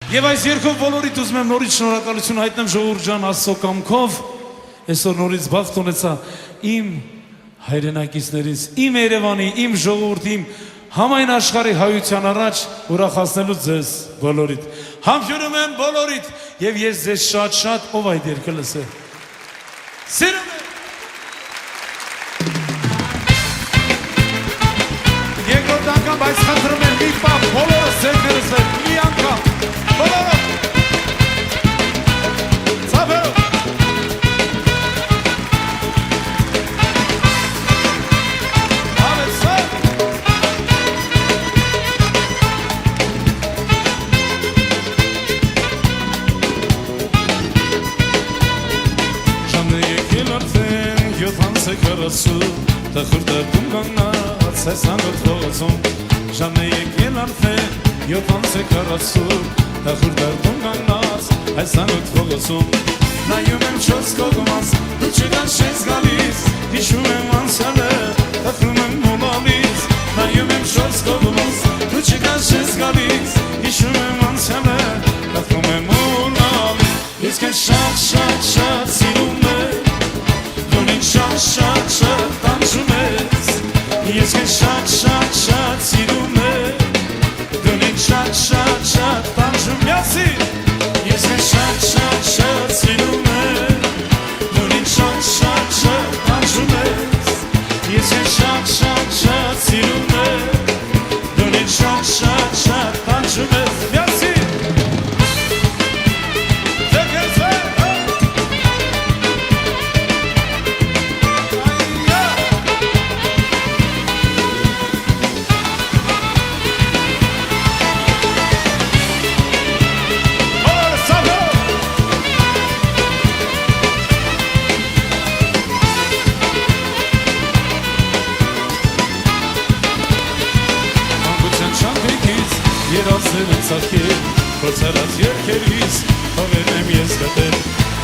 Եվ այս երկով բոլորիդ ուզում եմ նորից շնորհակալություն հայտնեմ ժողովուրդ ջան Աստծո կամքով այսօր նորից բախտ ունեցա իմ հայրենակիցներից, իմ Երևանի, իմ ժողովրդի, իմ համայն աշխարհի հայության առաջ ուրախացնելու ձեզ բոլորիդ։ Համբուրում եմ բոլորիդ եւ ես ձեզ շատ ով այդ երգը լսել։ Սիրում եմ։ Երկրորդ անգամ բայց խնդրում եմ մի պահ բոլորս ձերքներս մի անգամ բոլորը Սաբերով Տխուրդում կանգնած այս անգոտ փողոցում Ժամն է եկել արդեն 7:40 Տխուրդում կանգնած այս անգոտ փողոցում Նայում եմ չորս կողմած դու չկաս ես գալիս Հիշում եմ անցյալը տխրում եմ մոլալից Նայում եմ չորս կողմած դու չկաս ես գալիս Հիշում եմ անցյալը տխրում եմ մոլալից Ես քեզ շատ սիրում եմ Շատ տանջում ես Ես քեզ շատ սիրում եմ Դու ինձ շատ տանջում ես Ես քեզ շատ սիրում եմ Դու ինձ շատ տանջում ես Ես քեզ շատ սիրում եմ Դու ինձ շատ տանջում ես Փորձարած երկերից հողեր եմ ես գտել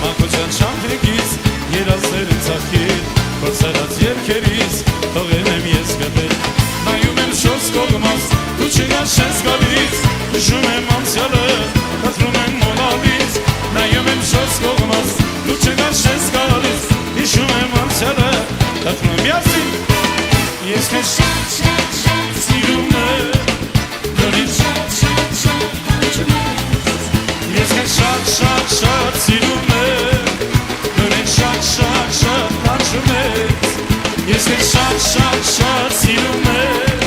Մանկության շանթրիկից երազներ եմ ծախել Փորձարած երկերից հողեր եմ ես գտել Նայում եմ շորս կողմած դու չգաս ես գալիս Հիշում եմ անցյալը խնդրում եմ մոլալից Նայում եմ շորս կողմած դու չգաս ես գալիս Հիշում եմ անցյալը խնդրում եմ յասին Ես քեզ շատ սիրում եմ Դու ինձ Ես քեզ շատ սիրում եմ Դու ինձ շատ տանջում ես Ես քեզ շատ սիրում եմ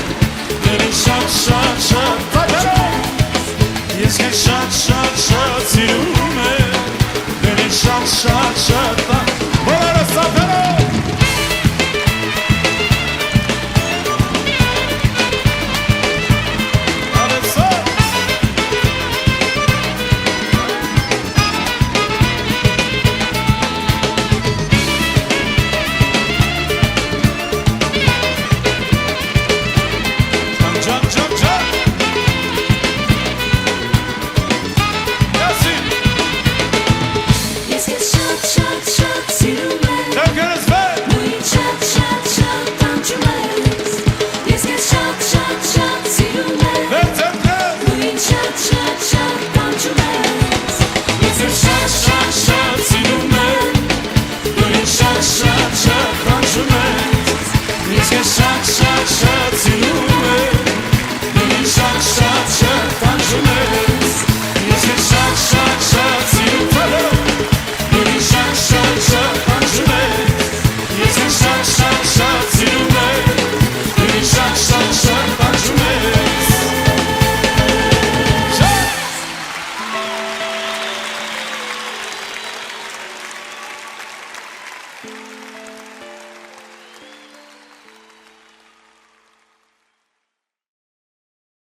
Դու ինձ շատ տանջում Ես քեզ շատ սիրում եմ Դու ինձ շատ Բոլորը սափերով